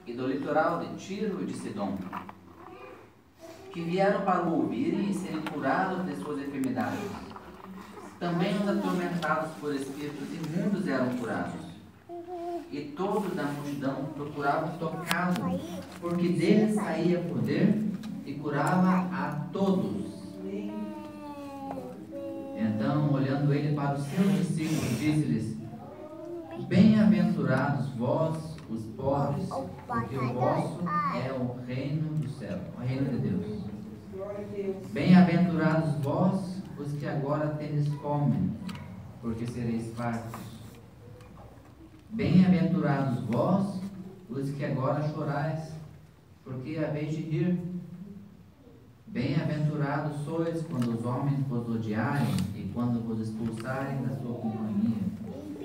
e do litoral de Tiro e de Sidom, que vieram para o ouvirem e serem curados de suas enfermidades. Também os atormentados por espíritos imundos eram curados. E todos da multidão procuravam tocá-lo, porque dele saía poder e curava a todos. Então, olhando ele para os seus discípulos, disse-lhes: Bem-aventurados vós, os pobres, porque o vosso é o reino do céu, o reino de Deus. Bem-aventurados vós, os que agora tendes fome, porque sereis fartos. Bem-aventurados vós, os que agora chorais, porque haveis de rir. Bem-aventurados sois quando os homens vos odiarem e quando vos expulsarem da sua companhia,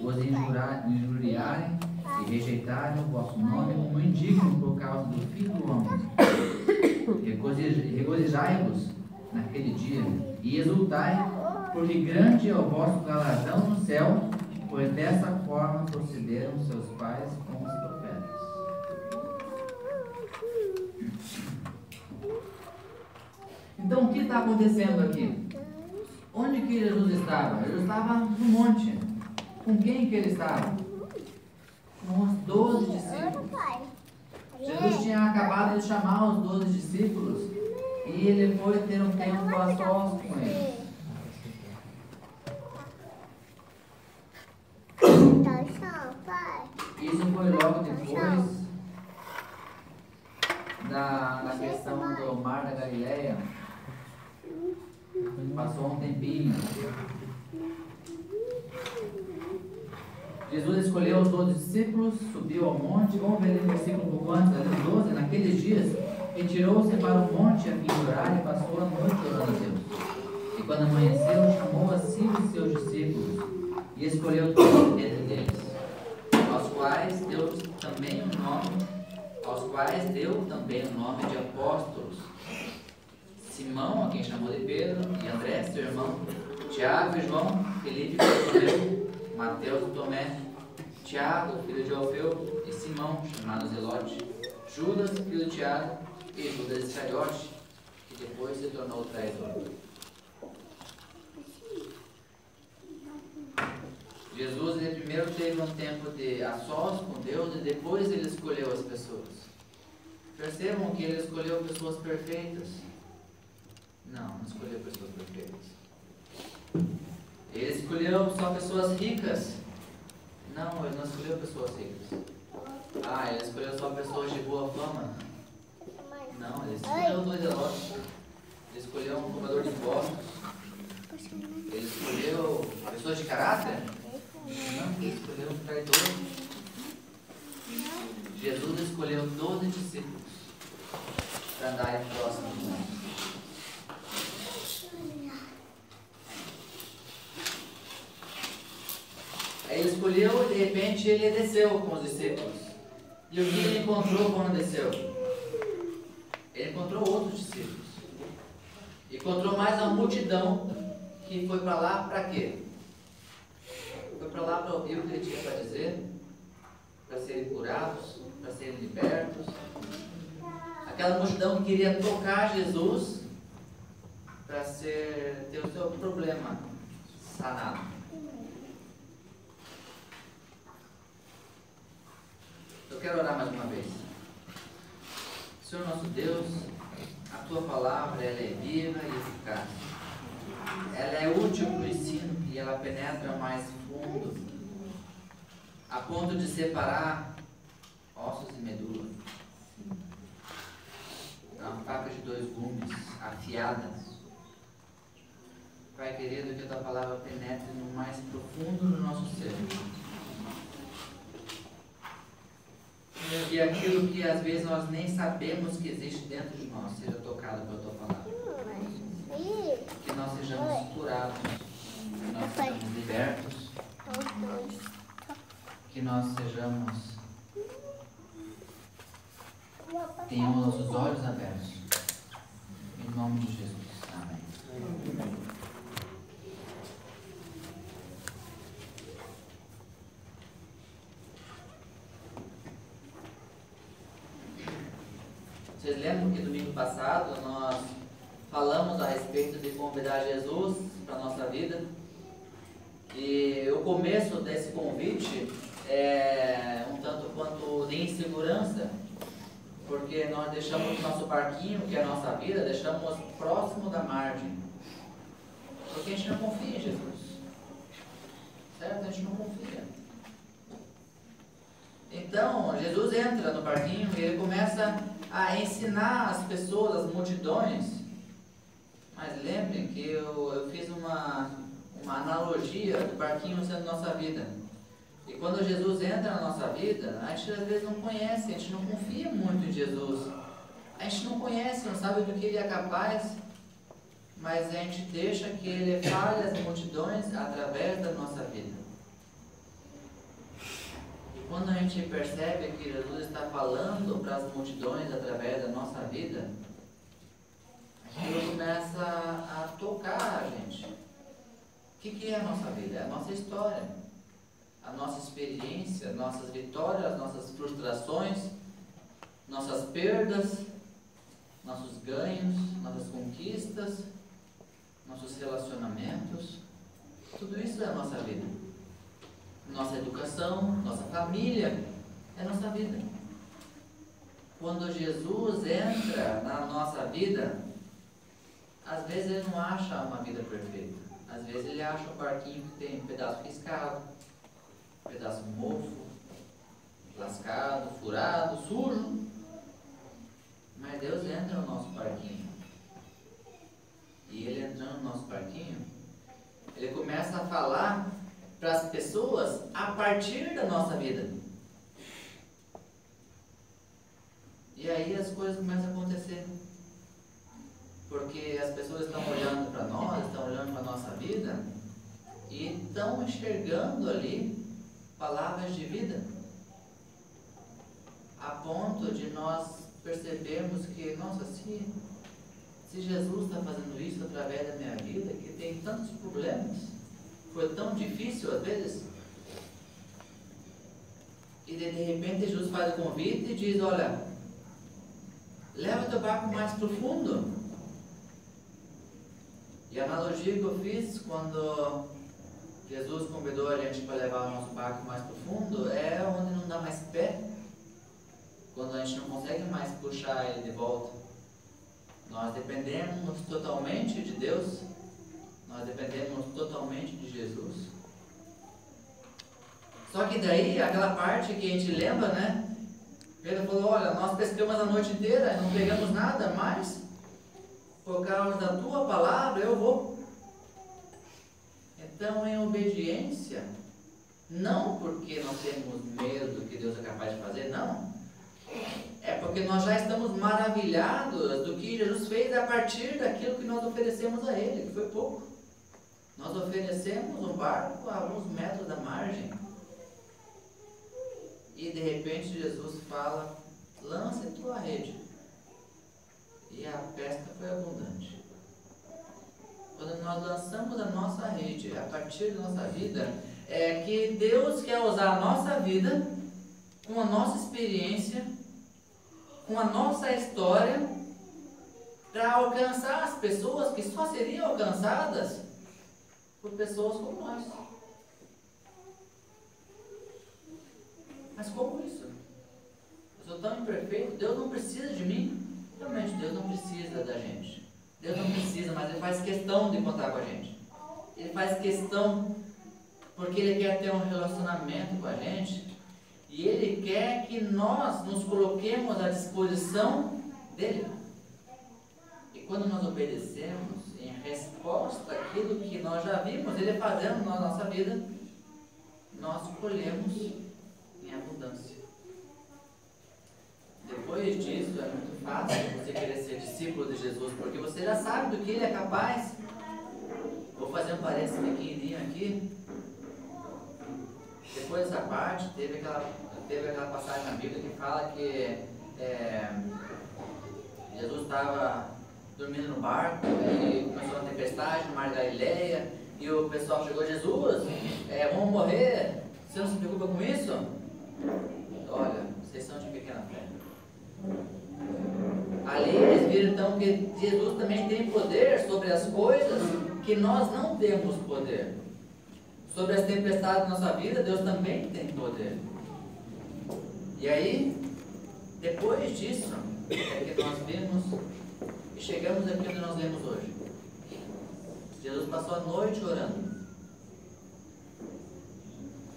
vos injuriarem e rejeitarem o vosso nome como indigno por causa do Filho do Homem. Regozijai-vos naquele dia e exultai, porque grande é o vosso galardão no céu, pois dessa forma procederam seus pais com os profetas. Então, o que está acontecendo aqui? Onde que Jesus estava? Ele estava no monte. Com quem que ele estava? Com os 12 discípulos. Jesus tinha acabado de chamar os 12 discípulos e ele foi ter um tempo a sós com eles. Isso foi logo depois da questão do Mar da Galileia. Passou um tempinho. Jesus escolheu os 12 discípulos, subiu ao monte. Vamos ver o versículo um pouco antes, ali 12. Naqueles dias, retirou-se para o monte a fim de orar e passou a noite orando a Deus. E quando amanheceu, chamou a si os seus discípulos e escolheu 12 dentre eles, aos quais deu também o nome de apóstolos: Simão, a quem chamou de Pedro, e André, seu irmão, Tiago e João, Felipe, Bartolomeu, Mateus e Tomé, Tiago, filho de Alfeu, e Simão, chamado Zelote, Judas, filho de Tiago, e Judas Iscariote, que depois se tornou traidor. Jesus, ele primeiro teve um tempo de a sós com Deus e depois ele escolheu as pessoas. Percebam que ele escolheu pessoas perfeitas? Não escolheu pessoas perfeitas. Ele escolheu só pessoas ricas? Não, ele não escolheu pessoas ricas. Ele escolheu só pessoas de boa fama? Não, ele escolheu 2 Zelotes. Ele escolheu um cobrador de impostos. Ele escolheu pessoas de caráter? Não, ele escolheu um traidor. Jesus escolheu 12 discípulos para andarem próximo do mundo. Aí ele escolheu e de repente ele desceu com os discípulos. E o que ele encontrou quando desceu? Ele encontrou outros discípulos. Encontrou mais uma multidão que foi para lá para quê? Foi para lá para ouvir o que ele tinha para dizer, para serem curados, para serem libertos. Aquela multidão que queria tocar Jesus para ter o seu problema sanado. Eu quero orar mais uma vez. Senhor nosso Deus, a Tua palavra ela é viva e eficaz. Ela é útil para o ensino e ela penetra mais fundo, a ponto de separar ossos e medula. É uma faca de 2 gumes, afiadas. Pai querido, que a Tua palavra penetre no mais profundo do nosso ser. E aquilo que às vezes nós nem sabemos que existe dentro de nós seja tocado pela Tua palavra. Que nós sejamos curados, que nós sejamos libertos, que nós tenhamos nossos olhos abertos. Em nome de Jesus. Amém. Vocês lembram que domingo passado nós falamos a respeito de convidar Jesus para a nossa vida? E o começo desse convite é um tanto quanto de insegurança, porque nós deixamos o nosso barquinho, que é a nossa vida, deixamos próximo da margem, porque a gente não confia em Jesus, certo? A gente não confia. Então, Jesus entra no barquinho e ele começa a ensinar as pessoas, as multidões. Mas lembrem que eu fiz uma analogia do barquinho sendo nossa vida. E quando Jesus entra na nossa vida, a gente às vezes não conhece, a gente não confia muito em Jesus. A gente não conhece, não sabe do que Ele é capaz, mas a gente deixa que Ele fale as multidões através da nossa vida. E quando a gente percebe que Jesus está falando para as multidões através da nossa vida, aquilo começa a tocar a gente. O que é a nossa vida? É a nossa história, a nossa experiência, nossas vitórias, nossas frustrações, nossas perdas, nossos ganhos, nossas conquistas, nossos relacionamentos. Tudo isso é a nossa vida. Nossa educação, nossa família, é a nossa vida. Quando Jesus entra na nossa vida, às vezes ele não acha uma vida perfeita. Às vezes ele acha um barquinho que tem um pedaço riscado, um pedaço mofo, lascado, furado, sujo. Mas Deus entra no nosso barquinho. E ele entrando no nosso barquinho, ele começa a falar para as pessoas a partir da nossa vida. E aí as coisas começam a acontecer. Porque as pessoas estão olhando para nós, estão olhando para a nossa vida e estão enxergando ali palavras de vida, a ponto de nós percebermos que, nossa, se Jesus está fazendo isso através da minha vida, que tem tantos problemas, foi tão difícil às vezes, e de repente Jesus faz o convite e diz, olha, leva o teu barco mais profundo. E a analogia que eu fiz quando Jesus convidou a gente para levar o nosso barco mais profundo é onde não dá mais pé, quando a gente não consegue mais puxar ele de volta. Nós dependemos totalmente de Deus, nós dependemos totalmente de Jesus. Só que daí, aquela parte que a gente lembra, né? Pedro falou, olha, nós pescamos a noite inteira e não pegamos nada, mas por causa da tua palavra eu vou. Então, em obediência, não porque nós temos medo do que Deus é capaz de fazer, não. É porque nós já estamos maravilhados do que Jesus fez a partir daquilo que nós oferecemos a Ele, que foi pouco. Nós oferecemos um barco a alguns metros da margem. E de repente Jesus fala, lança a tua rede. E a pesca foi abundante. Quando nós lançamos a nossa rede a partir da nossa vida, é que Deus quer usar a nossa vida, com a nossa experiência, com a nossa história, para alcançar as pessoas que só seriam alcançadas por pessoas como nós. Mas como isso? Eu sou tão imperfeito, Deus não precisa de mim. Realmente, Deus não precisa da gente. Deus não precisa, mas Ele faz questão de contar com a gente. Ele faz questão porque Ele quer ter um relacionamento com a gente e Ele quer que nós nos coloquemos à disposição dEle. E quando nós obedecemos em resposta àquilo que nós já vimos Ele fazendo na nossa vida, nós colhemos em abundância. Depois disso, é muito fácil você querer ser discípulo de Jesus, porque você já sabe do que Ele é capaz. Vou fazer um parênteses pequenininho aqui. Depois dessa parte, teve aquela passagem na Bíblia que fala que Jesus estava dormindo no barco e começou uma tempestade no mar da Galileia e o pessoal chegou, Jesus, vamos morrer, você não se preocupa com isso? Olha, vocês são de pequena fé. Ali eles viram então que Jesus também tem poder sobre as coisas que nós não temos poder. Sobre as tempestades da nossa vida, Deus também tem poder. E aí, depois disso, é que nós vimos e chegamos aqui onde nós lemos hoje. Jesus passou a noite orando.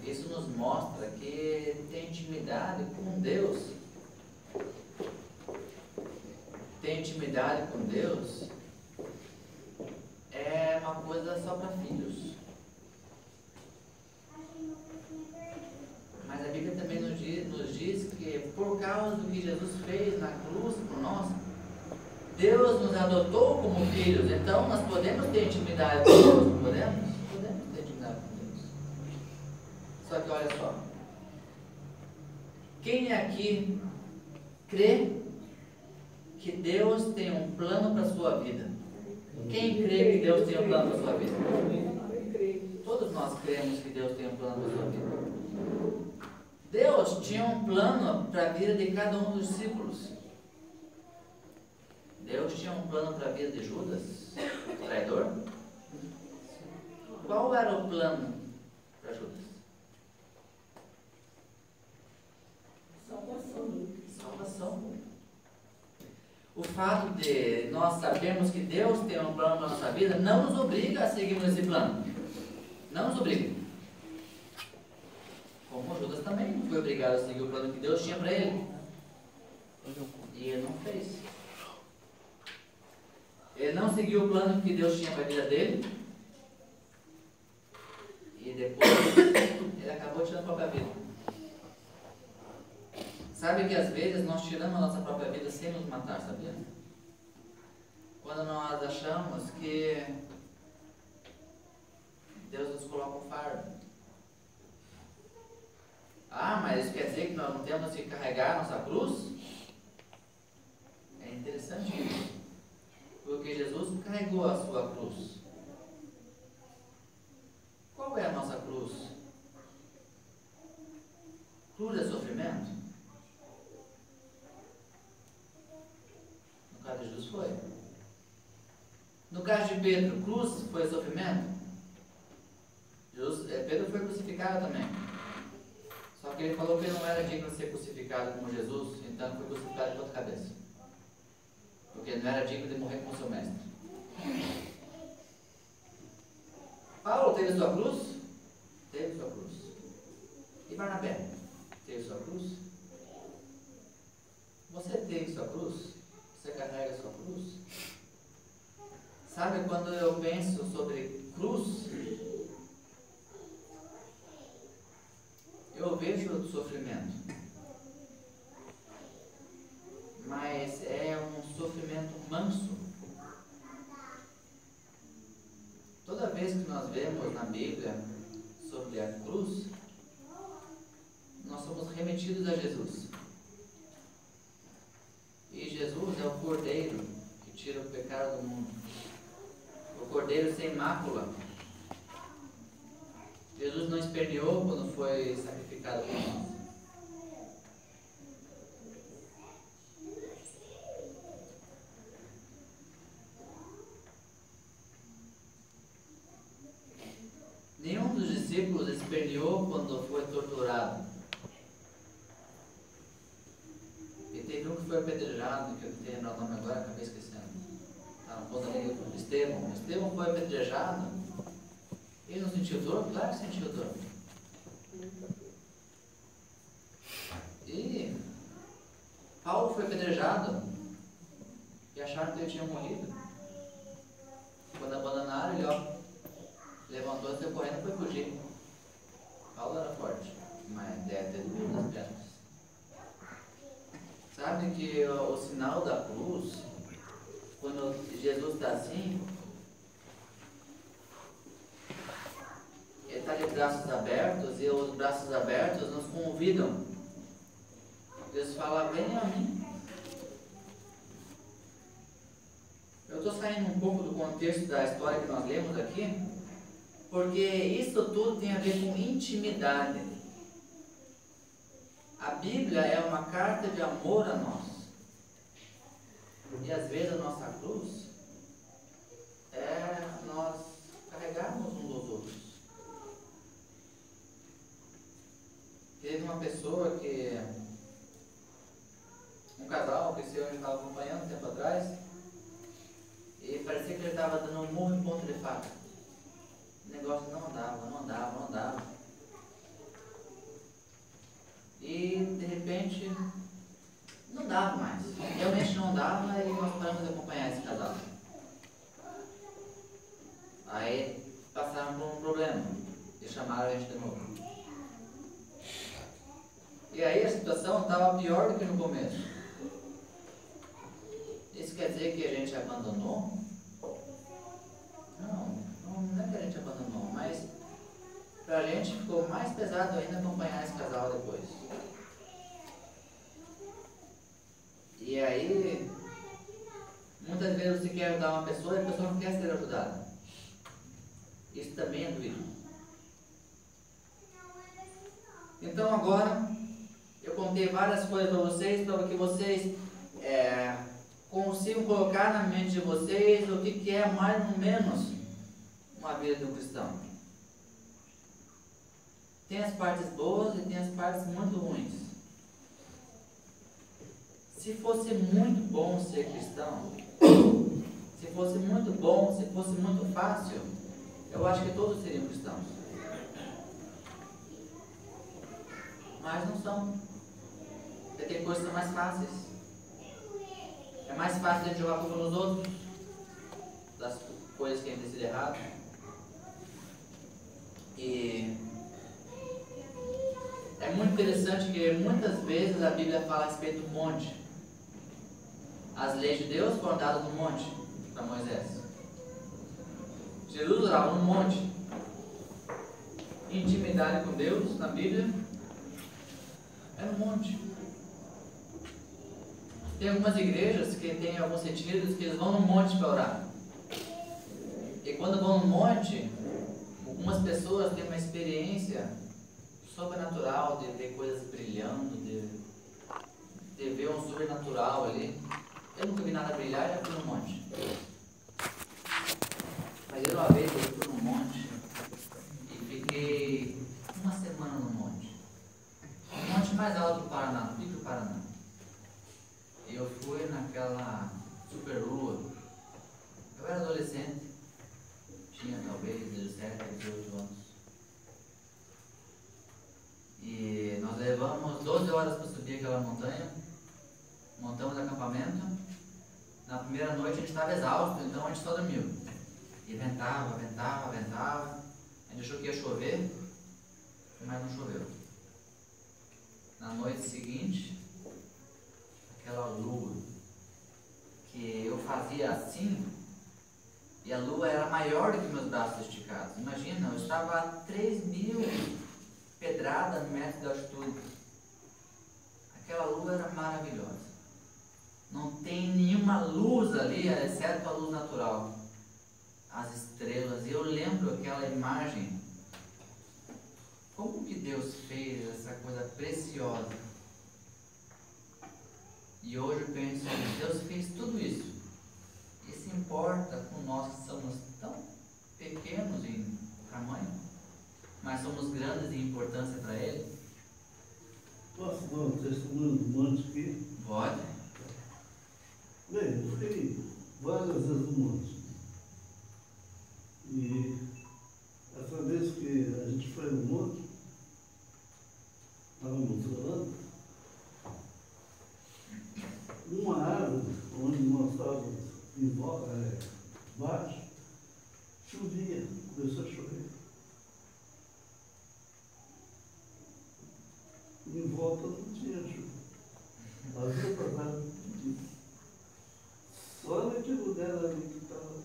Isso nos mostra que ter intimidade com Deus, é uma coisa só para filhos. Mas a Bíblia também nos diz que por causa do que Jesus fez na cruz por nós, Deus nos adotou como filhos. Então nós podemos ter intimidade com Deus, não podemos? Podemos ter intimidade com Deus. Só que olha só, quem aqui crê que Deus tem um plano para a sua vida? Quem crê que Deus tem um plano para a sua vida? Todos nós cremos que Deus tem um plano para a sua vida. Deus tinha um plano para a vida de cada um dos discípulos. Deus tinha um plano para a vida de Judas, o traidor. Qual era o plano para Judas? Salvação. O fato de nós sabermos que Deus tem um plano para a nossa vida não nos obriga a seguirmos esse plano. Não nos obriga. Como Judas também não foi obrigado a seguir o plano que Deus tinha para ele. E ele não fez. Ele não seguiu o plano que Deus tinha para a vida dele. E depois ele acabou tirando a própria vida. Sabe que às vezes nós tiramos a nossa própria vida sem nos matar, sabia? Quando nós achamos que Deus nos coloca um fardo. Ah, mas isso quer dizer que nós não temos que carregar a nossa cruz? É interessante isso. Porque Jesus carregou a sua cruz. Qual é a nossa cruz? Cruz é sofrimento? No caso de Jesus foi. No caso de Pedro, cruz foi sofrimento? Pedro foi crucificado também. Só que ele falou que ele não era digno de ser crucificado como Jesus, então foi crucificado de ponta cabeça. Porque ele não era digno de morrer como seu mestre. Paulo teve sua cruz? Teve sua cruz. E Barnabé? Teve sua cruz? Você teve sua cruz? Você carrega sua cruz? Sabe, quando eu penso sobre cruz, eu vejo o sofrimento, mas é um sofrimento manso. Toda vez que nós vemos na Bíblia sobre a cruz, nós somos remetidos a Jesus. E Jesus é o Cordeiro que tira o pecado do mundo, o Cordeiro sem mácula. Jesus não esperneou quando foi sacrificado por nós. Nenhum dos discípulos esperneou quando foi torturado. E teve um que foi apedrejado, que eu não tenho o nome agora, acabei esquecendo. Estevão. Estevão foi apedrejado. Ele não sentiu dor? Claro que sentiu dor. E Paulo foi apedrejado e acharam que ele tinha morrido. Quando abandonaram, ele levantou e saiu correndo e foi fugir. Paulo era forte, mas deve ter doído nas pernas. Sabe que o sinal da cruz, quando Jesus está assim, ele está de braços abertos, e os braços abertos nos convidam. Deus fala: venha a mim. Eu estou saindo um pouco do contexto da história que nós lemos aqui, porque isso tudo tem a ver com intimidade. A Bíblia é uma carta de amor a nós. E às vezes a nossa cruz é nós carregarmos uns dos outros. Teve uma pessoa que, um casal que esse ano estava acompanhando um tempo atrás, e parecia que ele estava dando um murro em ponta de faca. O negócio não andava. E de repente não dava mais. Realmente não dava e nós paramos de acompanhar esse casal. Aí passaram por um problema e chamaram a gente de novo. E aí a situação estava pior do que no começo. Isso quer dizer que a gente abandonou? Não é que a gente abandonou, mas para a gente ficou mais pesado ainda acompanhar esse casal depois. E aí, muitas vezes você quer ajudar uma pessoa e a pessoa não quer ser ajudada. Isso também é doído. Então agora, eu contei várias coisas para vocês, para que vocês consigam colocar na mente de vocês o que é mais ou menos uma vida de um cristão. Tem as partes boas e tem as partes muito ruins. Se fosse muito bom ser cristão, se fosse muito bom, se fosse muito fácil, eu acho que todos seriam cristãos. Mas não são. Porque tem coisas que são mais fáceis. É mais fácil a gente jogar a culpa nos outros, das coisas que a gente decide errado. E é muito interessante que muitas vezes a Bíblia fala a respeito do monte. As leis de Deus foram dadas no monte para Moisés. Jesus orava no monte. Intimidade com Deus na Bíblia é no monte. Tem algumas igrejas que tem alguns retiros que eles vão no monte para orar. E quando vão no monte, algumas pessoas têm uma experiência sobrenatural de ver coisas brilhando, de ver um sobrenatural ali. Eu nunca vi nada brilhar, já fui no monte. Mas eu uma vez eu fui no monte e fiquei uma semana no monte. O monte mais alto do Paraná, no pico do Paraná. E eu fui naquela super lua. Eu era adolescente, tinha talvez 17, 18 anos. E nós levamos 12 horas para subir aquela montanha. Montamos acampamento. Na primeira noite a gente estava exausto, então a gente só dormiu. E ventava. A gente achou que ia chover, mas não choveu. Na noite seguinte, aquela lua, que eu fazia assim, e a lua era maior do que meus braços esticados. Imagina, eu estava a 3.000 pedradas no metro de altitude. Aquela lua era maravilhosa. Não tem nenhuma luz ali, exceto a luz natural. As estrelas. E eu lembro aquela imagem. Como que Deus fez essa coisa preciosa? E hoje eu penso, Deus fez tudo isso. E se importa com nós que somos tão pequenos em tamanho, mas somos grandes em importância para Ele? Posso dar um testemunho do monte aqui? Pode. Bem, eu fui várias vezes no monte. E essa vez que a gente foi no monte, estávamos orando, uma árvore onde nós estávamos embaixo, chovia, começou a chover. Em volta não tinha chuva. As outras árvores pediam. Só naquele lugar ali que estava.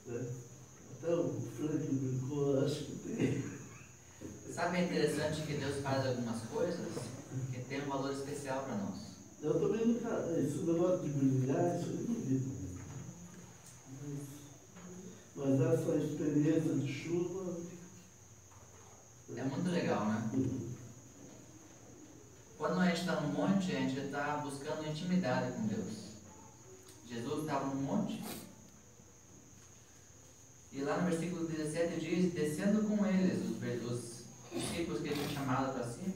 Até o Frank brincou, acho que tem. Sabe, é interessante que Deus faz algumas coisas que tem um valor especial para nós. Eu também nunca. Esse negócio de brilhar, isso eu não vi. Mas essa experiência de chuva. É muito legal, né? Quando a gente está no monte, a gente está buscando intimidade com Deus. Jesus estava num monte, e lá no versículo 17 diz, descendo com eles, os discípulos que ele tinha chamado para si,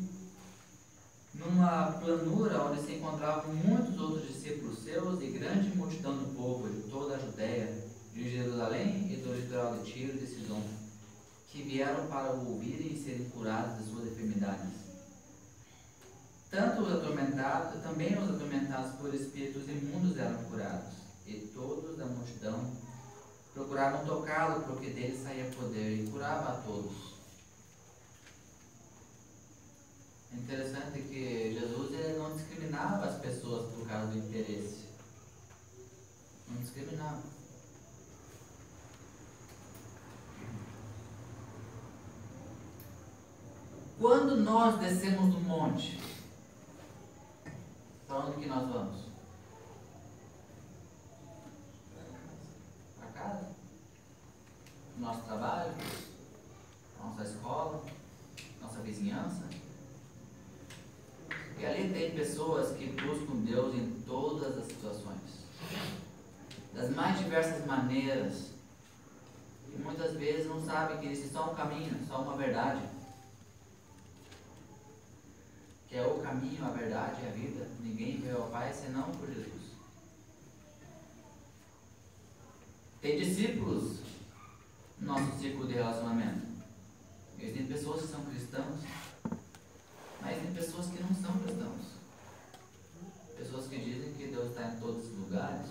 numa planura onde se encontravam muitos outros discípulos seus e grande multidão do povo de toda a Judéia, de Jerusalém e do litoral de Tiro e de Sidom, que vieram para o ouvirem e serem curados de suas enfermidades. Tanto os atormentados, também os atormentados por espíritos imundos eram curados, e todos da multidão procuravam tocá-lo, porque dele saía poder, e curava a todos. É interessante que Jesus ele não discriminava as pessoas por causa do interesse. Não discriminava. Quando nós descemos do monte, para onde que nós vamos? Para casa? Nosso trabalho? Nossa escola? Nossa vizinhança? E ali tem pessoas que buscam Deus em todas as situações, das mais diversas maneiras, e muitas vezes não sabem que existe só um caminho, só uma verdade, que é o caminho, a verdade e a vida. Ninguém veio ao Pai senão por Jesus. Tem discípulos no nosso círculo de relacionamento. Existem pessoas que são cristãos, mas tem pessoas que não são cristãos. Pessoas que dizem que Deus está em todos os lugares.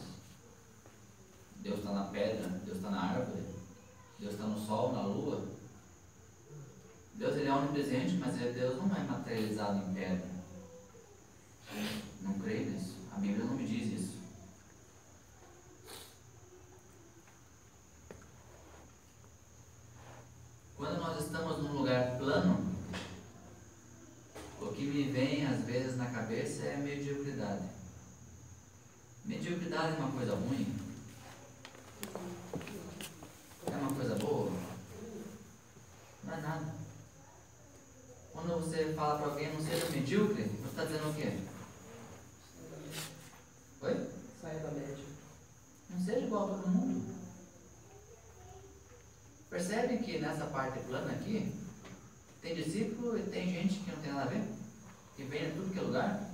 Deus está na pedra, Deus está na árvore, Deus está no sol, na lua. Deus ele é onipresente, mas Deus não é materializado em pedra. Não creio nisso. A Bíblia não me diz isso. Quando nós estamos num lugar plano, o que me vem às vezes na cabeça é mediocridade. Mediocridade é uma coisa ruim? É uma coisa boa? Não é nada. Quando você fala para alguém não seja medíocre, você está dizendo o quê? Oi? Saia da média. Não seja igual a todo mundo. Percebem que nessa parte plana aqui, tem discípulo e tem gente que não tem nada a ver? Que vem de tudo que é lugar?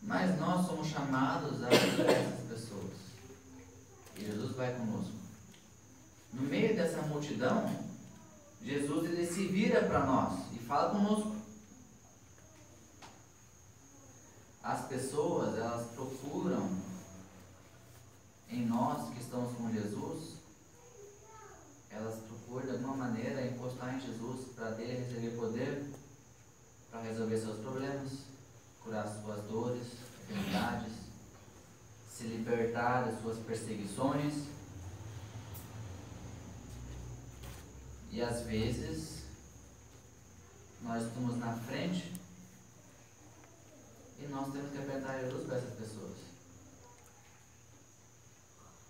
Mas nós somos chamados a ajudar essas pessoas. E Jesus vai conosco. No meio dessa multidão, Jesus ele se vira para nós e fala conosco. As pessoas, elas procuram em nós que estamos com Jesus, elas procuram de alguma maneira encostar em Jesus para dele receber poder, para resolver seus problemas, curar suas dores, enfermidades, se libertar das suas perseguições. E às vezes nós estamos na frente e nós temos que apertar Jesus para essas pessoas.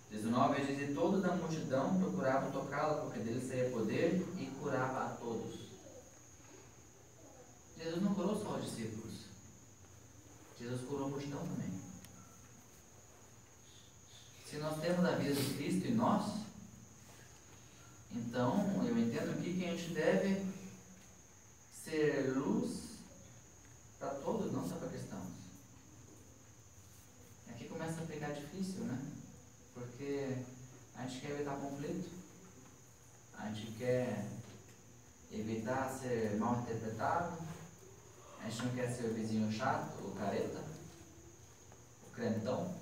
19, ele diz, e todos da multidão procuravam tocá-lo, porque dele saía poder e curava a todos. Jesus não curou só os discípulos. Jesus curou a multidão também. Se nós temos a vida de Cristo em nós, então eu entendo aqui que a gente deve ser luz para todos, não só para cristãos. Aqui começa a ficar difícil, né? Porque a gente quer evitar conflito, a gente quer evitar ser mal interpretado, a gente não quer ser o vizinho chato, o careta, o crentão.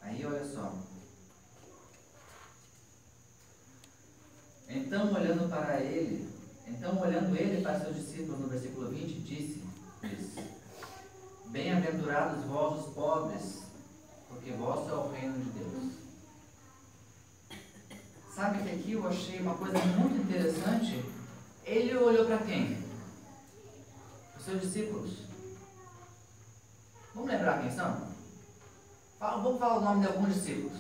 Aí olha só. Então olhando ele para seus discípulos no versículo 20, disse: bem-aventurados vós os pobres, porque vosso é o reino de Deus. Sabe que aqui eu achei uma coisa muito interessante. Ele olhou para quem? Os seus discípulos. Vamos lembrar quem são? Vamos falar o nome de alguns discípulos.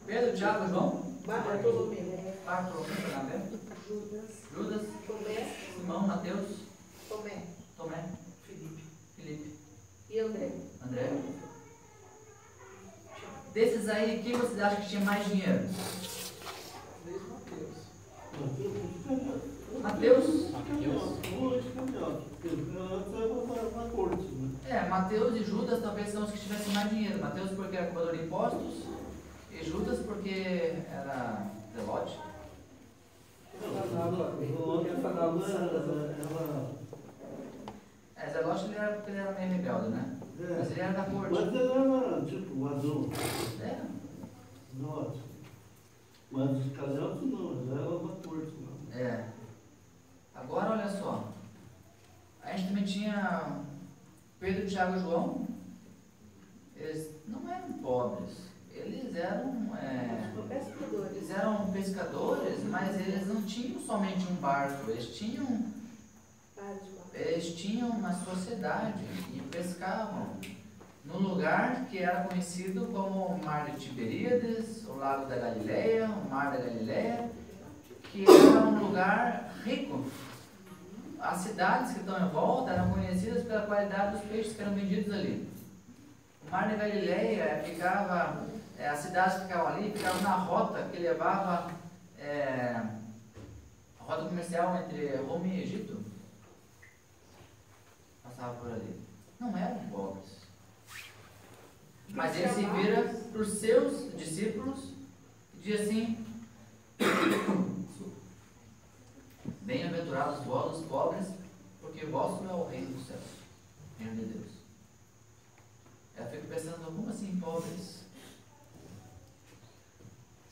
Pedro, Tiago, João. Bartolomeu. Bartolomeu, Judas. Judas, Tomé. Simão, Mateus, Tomé. Tomé, Felipe. Felipe, E André. André. Desses aí, quem vocês acham que tinha mais dinheiro? Mateus. Mateus e Judas talvez são os que tivessem mais dinheiro. Mateus porque era cobrador de impostos e Judas porque era zelote. Zelote ele era porque ele era meio rebelde, né? Mas ele era da corte. Mas ele era tipo o adulto. É. Mas os calhotos não, ele era da corte, não. Agora olha só. A gente também tinha Pedro, Tiago e João. Eles não eram pobres. Eles eram pescadores, mas eles não tinham somente um barco. Eles tinham uma sociedade e pescavam num lugar que era conhecido como o Mar de Tiberíades, o Lago da Galileia, o Mar da Galileia, que era um lugar rico. As cidades que estão em volta eram conhecidas pela qualidade dos peixes que eram vendidos ali. O Mar da Galileia ficava, as cidades que ficavam ali, ficavam na rota que levava a rota comercial entre Roma e Egito. Passava por ali. Não eram pobres. Mas ele se vira para os seus discípulos e diz assim: bem-aventurados vós, os pobres, porque vosso é o reino dos céus, o reino de Deus. Eu fico pensando, como assim pobres?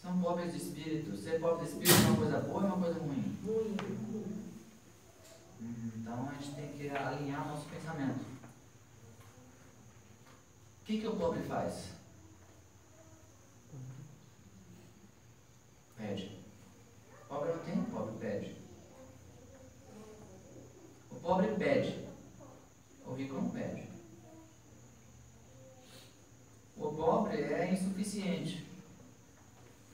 São pobres de espírito. Ser pobre de espírito é uma coisa boa ou é uma coisa ruim? Então a gente tem que alinhar nosso pensamento. O que o pobre faz? Pede. O pobre não tem, o pobre pede. O pobre pede. O rico não pede. O pobre é insuficiente.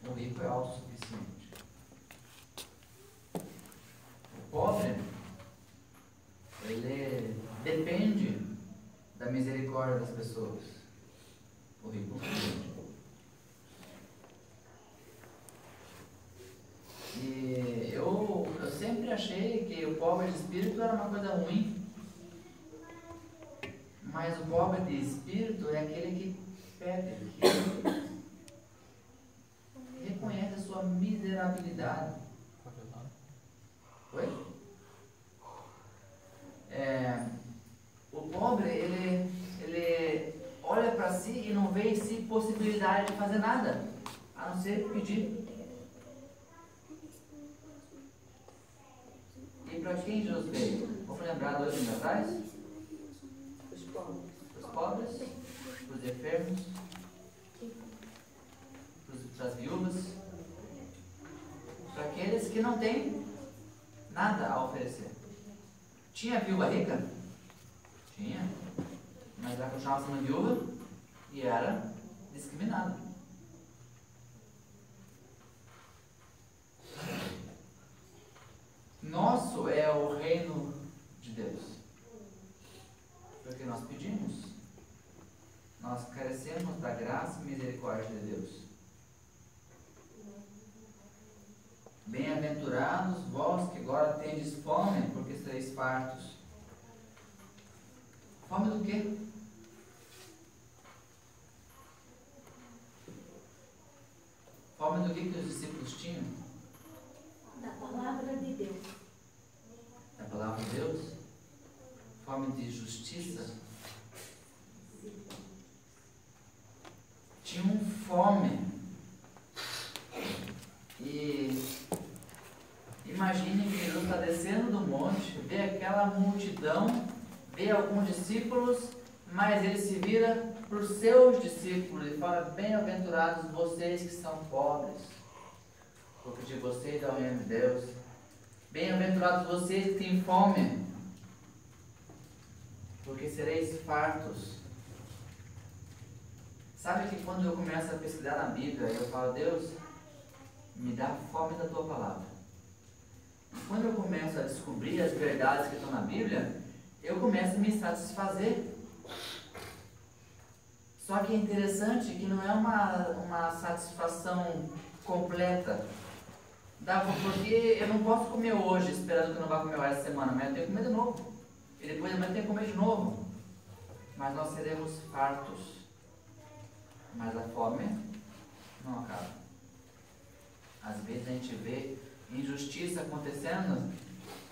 O rico é autossuficiente. O pobre, ele depende da misericórdia das pessoas. O rico não depende. E eu sempre achei que o pobre de espírito era uma coisa ruim. Mas o pobre de espírito é aquele que pede, que reconhece a sua miserabilidade. Oi? O pobre, ele olha para si e não vê em si possibilidade de fazer nada, a não ser pedir. E para quem Jesus veio? Vamos lembrar 2 anos atrás? Os pobres. Os pobres, os enfermos, para as viúvas, para aqueles que não têm nada a oferecer. Tinha viúva rica? Tinha. Mas ela continuava sendo viúva e era discriminada. Nosso é o reino de Deus. Porque nós pedimos. Nós carecemos da graça e misericórdia de Deus. Bem-aventurados vós que agora tendes fome, porque sereis fartos. Fome do quê? Fome do que os discípulos tinham? Da palavra de Deus. Da palavra de Deus? Fome de justiça? Tinham fome. E imagine que Jesus está descendo do monte, vê aquela multidão, vê alguns discípulos, mas ele se vira para os seus discípulos e fala: bem-aventurados vocês que são pobres, porque de vocês é o reino de Deus. Bem-aventurados vocês que têm fome, porque sereis fartos. Sabe que quando eu começo a pesquisar na Bíblia, eu falo: Deus, Me dá fome da tua palavra. E quando eu começo a descobrir as verdades que estão na Bíblia, eu começo a me satisfazer. Só que é interessante que não é uma satisfação completa. Porque eu não posso comer hoje esperando que eu não vá comer essa semana, mas eu tenho que comer de novo. E depois amanhã eu tenho que comer de novo. Mas nós seremos fartos. Mas a fome não acaba. Às vezes a gente vê injustiça acontecendo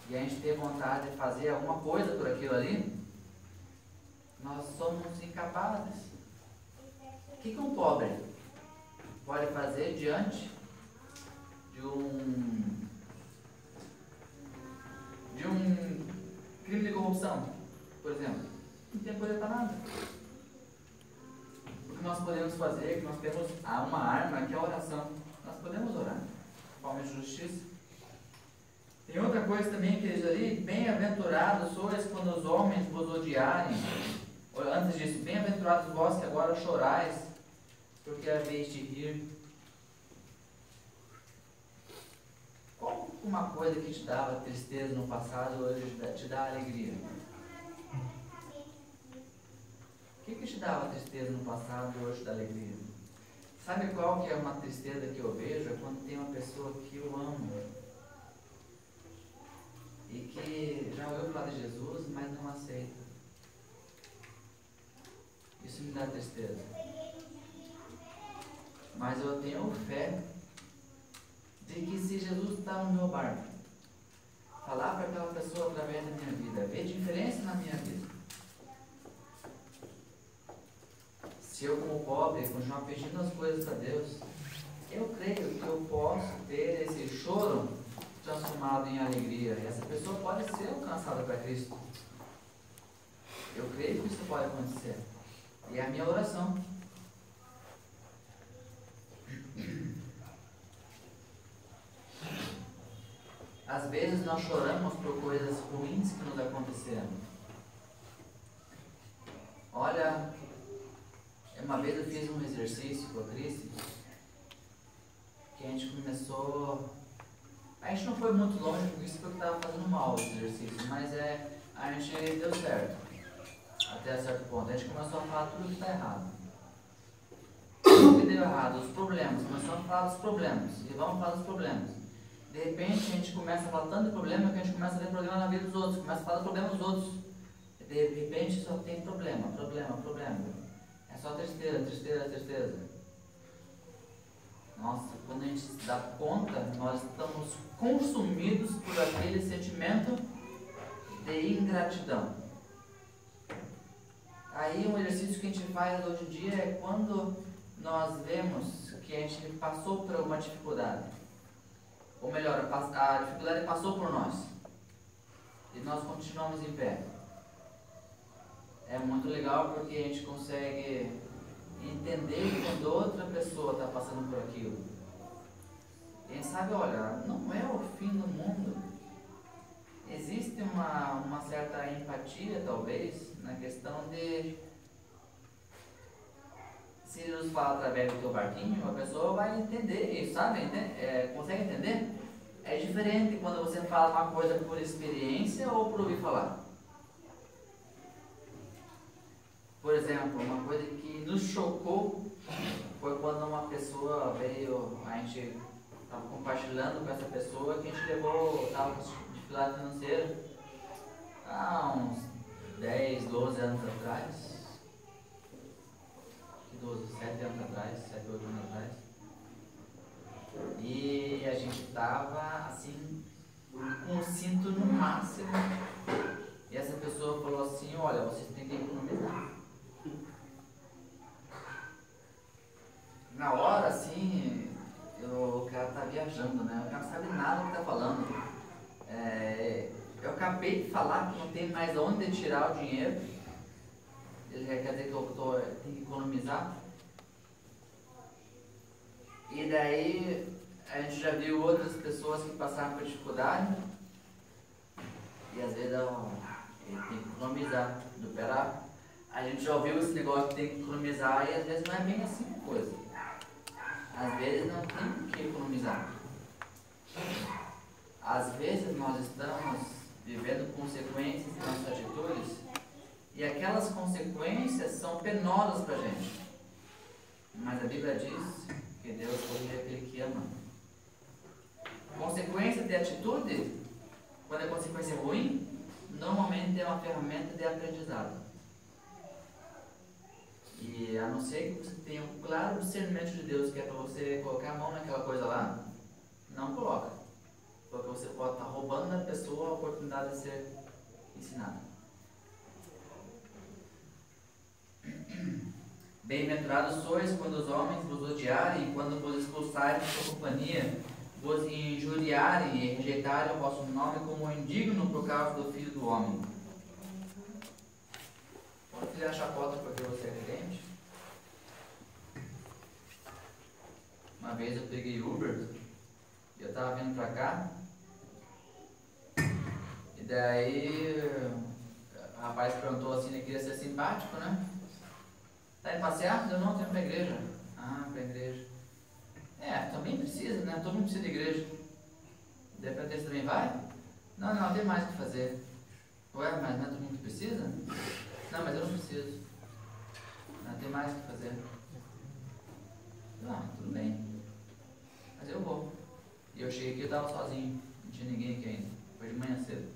e a gente tem vontade de fazer alguma coisa por aquilo ali. Nós somos incapazes. O que um pobre pode fazer diante de um crime de corrupção, por exemplo? Não tem poder para nada. O que nós podemos fazer, que nós temos uma arma, que é a oração. Nós podemos orar, forma de justiça. Tem outra coisa também que diz ali: bem-aventurados sois quando os homens vos odiarem. Antes disso, bem-aventurados vós que agora chorais, porque é a vez de rir. Qual uma coisa que te dava tristeza no passado hoje te dá alegria? O que te dava tristeza no passado e hoje dá alegria? Sabe qual que é uma tristeza que eu vejo? É quando tem uma pessoa que eu amo e que já ouviu falar de Jesus, mas não aceita. Isso me dá tristeza. Mas eu tenho fé de que se Jesus está no meu barco, falar para aquela pessoa através da minha vida, ver diferença na minha vida. Se eu, como pobre, continuar pedindo as coisas para Deus, eu creio que eu posso ter esse choro transformado em alegria. E essa pessoa pode ser alcançada para Cristo. Eu creio que isso pode acontecer. E é a minha oração. Às vezes nós choramos por coisas ruins que nos aconteceram. Olha, uma vez eu fiz um exercício com a Cris, que a gente começou... A gente não foi muito longe com isso porque estava fazendo mal esse exercício, mas a gente deu certo. Até certo ponto. A gente começou a falar tudo que está errado. Tudo que deu errado, os problemas. Começamos a falar dos problemas. E vamos falar dos problemas. De repente a gente começa a falar tanto de problema que a gente começa a ver problema na vida dos outros. Começa a falar dos problemas dos outros. De repente só tem problema. É só tristeza. Nossa, quando a gente se dá conta, nós estamos consumidos por aquele sentimento de ingratidão. Aí um exercício que a gente faz hoje em dia é quando nós vemos que a gente passou por uma dificuldade. Ou melhor, a dificuldade passou por nós. E nós continuamos em pé. É muito legal porque a gente consegue entender quando outra pessoa está passando por aquilo. E a gente sabe, olha, não é o fim do mundo. Existe uma certa empatia, talvez, na questão de... Se Jesus fala através do teu barquinho, a pessoa vai entender, sabe? Consegue entender? É diferente quando você fala uma coisa por experiência ou por ouvir falar. Por exemplo, uma coisa que nos chocou foi quando uma pessoa veio, a gente estava compartilhando com essa pessoa que a gente estava com dificuldade financeira há uns 10, 12 anos atrás. 7 anos atrás, 7, 8 anos atrás. E a gente estava assim, com o cinto no máximo. E essa pessoa falou assim: olha, vocês têm que economizar. Na hora, assim, o cara tá viajando, né? O cara não sabe nada do que tá falando. Eu acabei de falar que não tem mais onde tirar o dinheiro. Ele quer dizer que eu tenho que economizar. E daí a gente já viu outras pessoas que passaram por dificuldade. E às vezes ele tem que economizar do Perá. A gente já ouviu esse negócio de ter que economizar e às vezes não é bem assim a coisa. Às vezes não tem que economizar. nós estamos vivendo consequências em nossas atitudes, e aquelas consequências são penosas para a gente. Mas a Bíblia diz que Deus corrige aquele que ama. Consequência de atitude, quando a consequência é ruim, normalmente é uma ferramenta de aprendizado. E a não ser que você tenha um claro discernimento de Deus, que é para você colocar a mão naquela coisa lá, não coloca. Porque você pode estar roubando da pessoa a oportunidade de ser ensinada. Bem-aventurados sois quando os homens vos odiarem, quando vos expulsarem de sua companhia, vos injuriarem e rejeitarem o vosso nome como indigno por causa do Filho do Homem. Quando fizer a chacota porque você é crente, uma vez eu peguei Uber e eu estava vindo pra cá, e daí o rapaz perguntou assim, ele queria ser simpático, né? Tá indo passear? Eu não, tenho pra igreja. Ah, pra igreja. Também precisa, né? Todo mundo precisa de igreja. Dependente também vai? Não, tem mais o que fazer. Ué, mas não é todo mundo que precisa? Não, mas eu não preciso. Não, tem mais o que fazer. Tudo bem. Mas eu vou. E eu cheguei aqui, eu tava sozinho. Não tinha ninguém aqui ainda. Foi de manhã cedo.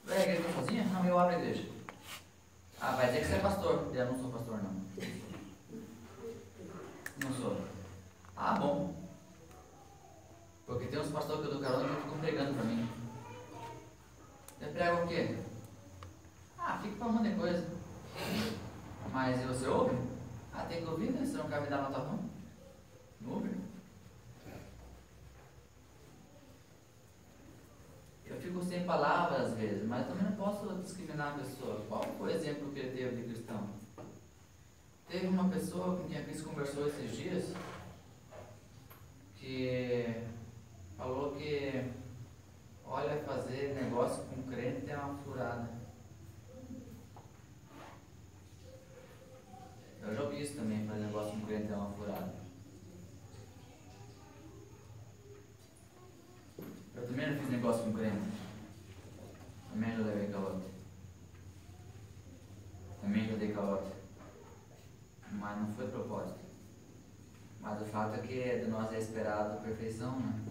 Ué, a igreja tá sozinha? Não, eu abro a igreja. Vai dizer que você é pastor. Eu não sou pastor, não. Não sou. Bom. Porque tem uns pastores que eu dou carona que ficam pregando pra mim. Você prega o quê? Fica pra um monte de coisa. Mas você ouve? Tem que ouvir, né? Você não quer me dar nota ruim? Não ouve? Eu fico sem palavras às vezes, mas também não posso discriminar a pessoa. Qual foi o exemplo que ele teve de cristão? Teve uma pessoa com quem a Cris conversou esses dias que falou que olha, fazer negócio com crente é uma furada. Eu já ouvi isso também, fazer negócio com crente é uma furada. Eu também não fiz negócio com crente. Também já levei calote. Também já dei calote. Mas não foi propósito. Mas o fato é que de nós é esperado a perfeição, né?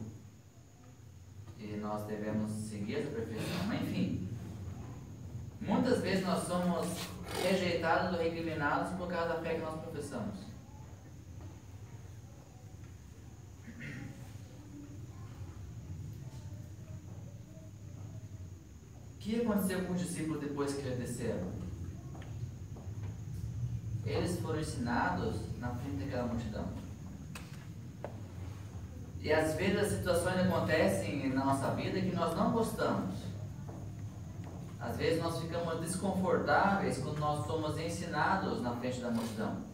E nós devemos seguir essa perfeição. Mas enfim, muitas vezes nós somos rejeitados ou recriminados por causa da fé que nós professamos. O que aconteceu com os discípulos depois que eles desceram? Eles foram ensinados na frente daquela multidão. E às vezes as situações acontecem na nossa vida que nós não gostamos. Às vezes nós ficamos desconfortáveis quando nós somos ensinados na frente da multidão.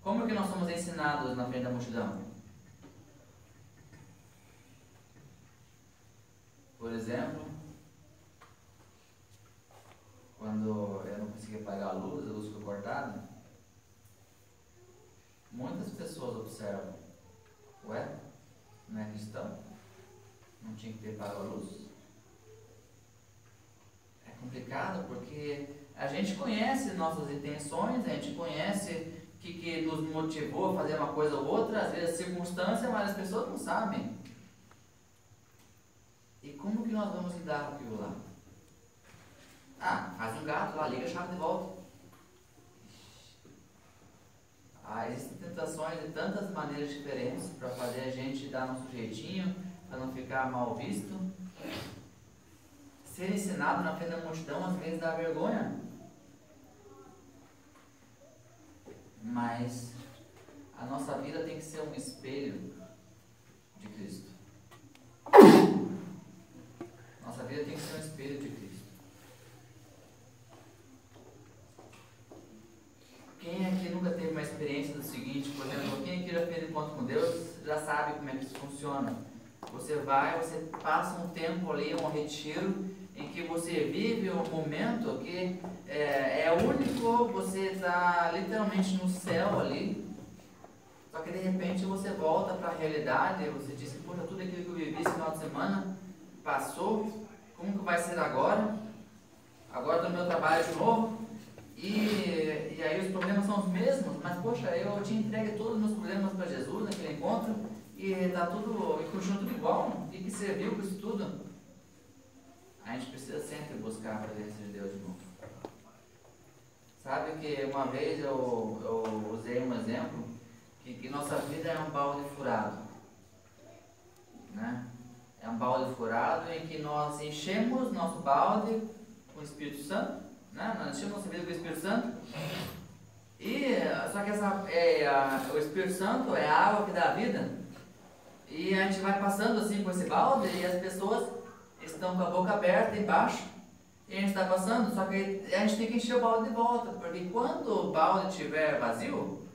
Como é que nós somos ensinados na frente da multidão? Por exemplo, quando eu não conseguia pagar a luz foi cortada, muitas pessoas observam: ué, não é cristão? Não tinha que ter pago a luz? É complicado porque a gente conhece nossas intenções, a gente conhece o que nos motivou a fazer uma coisa ou outra, às vezes circunstância, mas as pessoas não sabem. E como que nós vamos lidar com aquilo lá? Faz um gato lá, liga a chave de volta. Existem tentações de tantas maneiras diferentes para fazer a gente dar nosso jeitinho, para não ficar mal visto. Ser ensinado na frente da multidão às vezes dá vergonha. Mas a nossa vida tem que ser um espelho de Cristo. Nossa vida tem que ser um espelho de Cristo. Quem aqui nunca teve uma experiência do seguinte, por exemplo, quem aqui já fez encontro com Deus, já sabe como é que isso funciona. Você passa um tempo ali, um retiro, em que você vive um momento que é único, você está literalmente no céu ali, Só que de repente você volta para a realidade, você diz que, poxa, tudo aquilo que eu vivi esse final de semana passou, como que vai ser agora? Agora estou no meu trabalho de novo, e aí os problemas são os mesmos, mas poxa, eu te entregue todos os meus problemas para Jesus naquele encontro, e continua tudo igual, e que serviu para isso tudo? A gente precisa sempre buscar a presença de Deus de novo. Sabe que uma vez eu usei um exemplo, que nossa vida é um balde furado, né? É um balde furado em que nós enchemos nosso balde com o Espírito Santo, né? Nós enchemos nossa vida com o Espírito Santo, só que o Espírito Santo é a água que dá a vida, e a gente vai passando assim com esse balde, e as pessoas estão com a boca aberta embaixo, e a gente está passando, só que a gente tem que encher o balde de volta, porque quando o balde estiver vazio,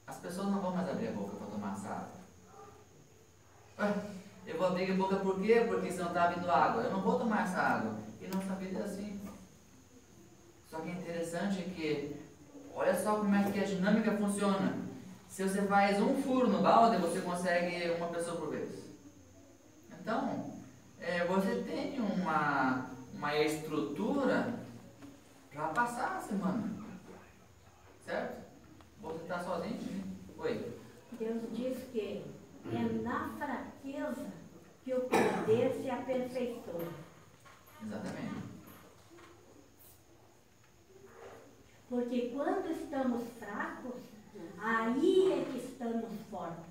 as pessoas não vão mais abrir a boca para tomar essa água. Eu vou abrir a boca por quê? Porque senão está vindo água. Eu não vou tomar essa água. E nossa vida é assim. Só que é interessante que, olha só como é que a dinâmica funciona. Se você faz um furo no balde, você consegue uma pessoa por vez. Então, você tem uma estrutura para passar a semana. Certo? Você está sozinho? Oi? Deus diz que é na fraqueza que o poder se aperfeiçoa. Exatamente. Porque quando estamos fracos, aí é que estamos fortes.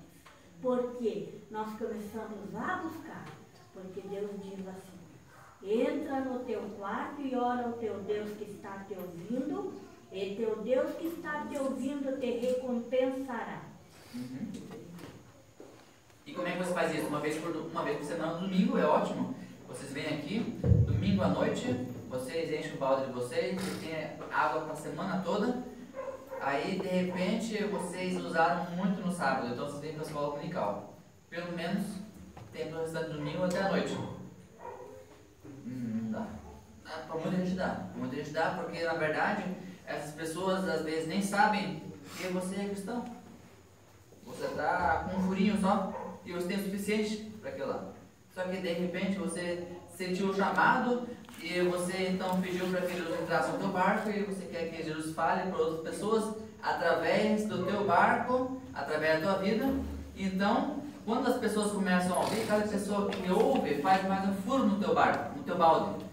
Porque nós começamos a buscar. Porque Deus diz assim: entra no teu quarto e ora ao teu Deus que está te ouvindo, e teu Deus que está te ouvindo te recompensará. Uhum. E como é que você faz isso? Uma vez por semana, domingo, é ótimo. Vocês vêm aqui, domingo à noite, vocês enchem o balde de vocês, tem água para a semana toda. Aí, de repente, vocês usaram muito no sábado, então vocês vêm para a escola dominical. Pelo menos tem para o restante do domingo até a noite. Não dá. Para muita gente dá. Para muita gente dá, porque na verdade essas pessoas às vezes nem sabem que você é cristão. Você está com um furinho só e você tem o suficiente para aquilo lá. Só que de repente você sentiu o chamado e você então pediu para que Jesus entrasse no teu barco e você quer que Jesus fale para outras pessoas através do teu barco, através da tua vida. Então, quando as pessoas começam a ouvir, cada pessoa que ouve faz mais um furo no teu barco, no teu balde.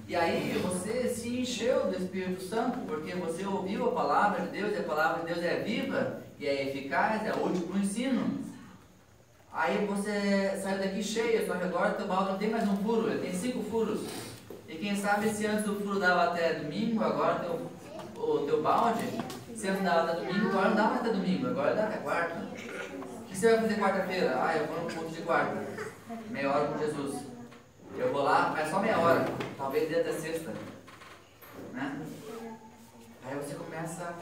E aí você se encheu do Espírito Santo, porque você ouviu a palavra de Deus, e a palavra de Deus é viva, e é eficaz, é útil para o ensino. Aí você saiu daqui cheio, só que agora o teu balde não tem mais um furo, ele tem 5 furos. E quem sabe se antes o furo dava até domingo, agora o teu balde, se antes dava até domingo, agora não dá mais até domingo, agora dá até quarta. O que você vai fazer quarta-feira? Eu vou no culto de quarta, meia hora com Jesus. Eu vou lá, mas só meia hora, talvez dê até sexta, né? Aí você começa,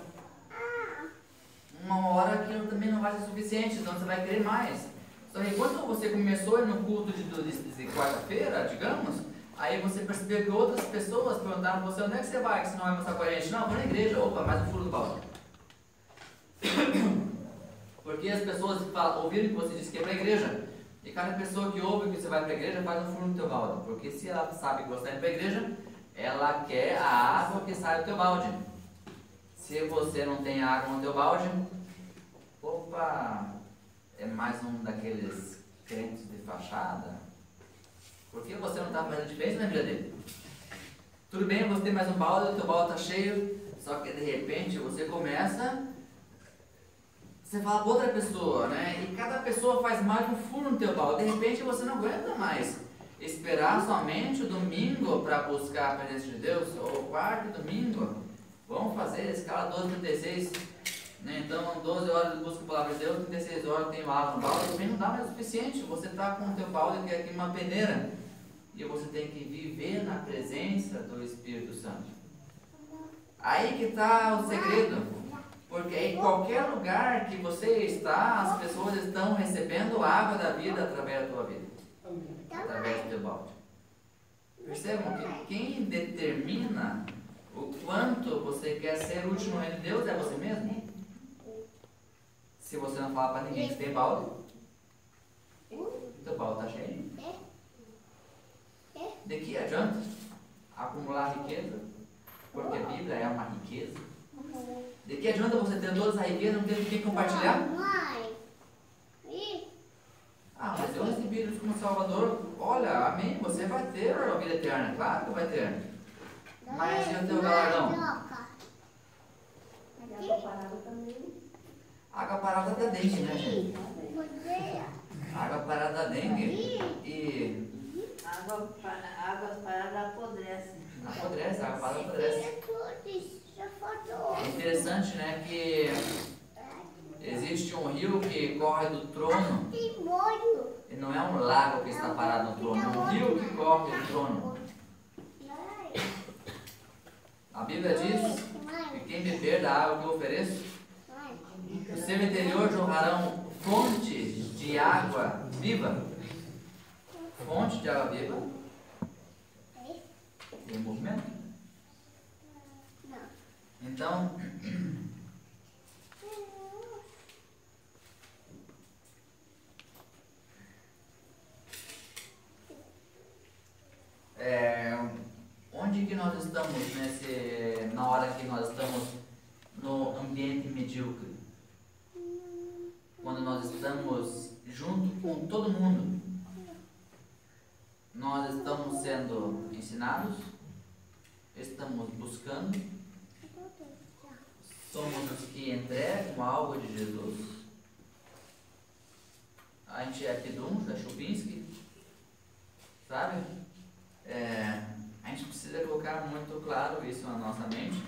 uma hora aquilo também não vai ser suficiente, então você vai querer mais. Só que quando você começou no culto de quarta-feira, digamos, aí você percebeu que outras pessoas perguntaram para você: onde é que você vai, que você não vai mostrar com a gente? Não, eu vou na igreja. Opa, mais um furo do balde. Porque as pessoas ouviram que você disse que é para a igreja. E cada pessoa que ouve que você vai para a igreja faz um furo no teu balde. Porque se ela sabe que você está indo para a igreja, ela quer a água que sai do teu balde. Se você não tem água no teu balde, opa, é mais um daqueles crentes de fachada. Por que você não está fazendo diferença na vida dele? Tudo bem, você tem mais um balde, o teu balde está cheio, só que de repente você começa... Você fala para outra pessoa, né? E cada pessoa faz mais um furo no teu balde. De repente você não aguenta mais esperar somente o domingo para buscar a presença de Deus, ou o quarto domingo. Vamos fazer escala 12:36, né? Então 12 horas de busca a palavra de Deus, 36 horas tem água no balde. Também não dá mais o suficiente. Você está com o teu balde que é aqui uma peneira. E você tem que viver na presença do Espírito Santo. Aí que está o segredo. Porque em qualquer lugar que você está, as pessoas estão recebendo a água da vida através da tua vida. Através do teu balde. Percebam que quem determina o quanto você quer ser útil no reino de Deus é você mesmo. Se você não falar para ninguém, você tem balde? Teu balde está cheio? De que adianta acumular riqueza? Porque a Bíblia é uma riqueza. De que adianta você ter todas as riquezas e não ter com quem compartilhar? Ah, mas eu recebi Jesus como Salvador. Olha, amém, você vai ter a vida eterna. Claro que vai ter. Mas e o teu galardão? Água parada também. Água parada da dengue, né, gente? Água parada da dengue. E Água parada apodrece. apodrece, água parada apodrece. É interessante, né, que existe um rio que corre do trono. E não é um lago que está parado no trono, é um rio que corre do trono. A Bíblia diz que quem beber da água que eu ofereço, do seu interior jorrarão fontes de água viva. Fonte de água viva tem movimento. Então, onde que nós estamos na hora que nós estamos no ambiente medíocre? Quando nós estamos junto com todo mundo, nós estamos sendo ensinados, estamos buscando, somos os que entregam algo de Jesus. A gente é Pidum, da Chupinski, sabe? A gente precisa colocar muito claro isso na nossa mente,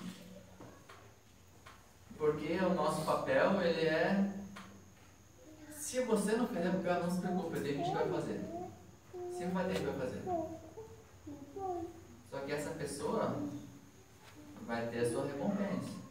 porque o nosso papel, ele é, se você não fizer o papel, não se preocupe, tem gente que vai fazer. Sempre vai ter que vai fazer. Só que essa pessoa vai ter a sua recompensa.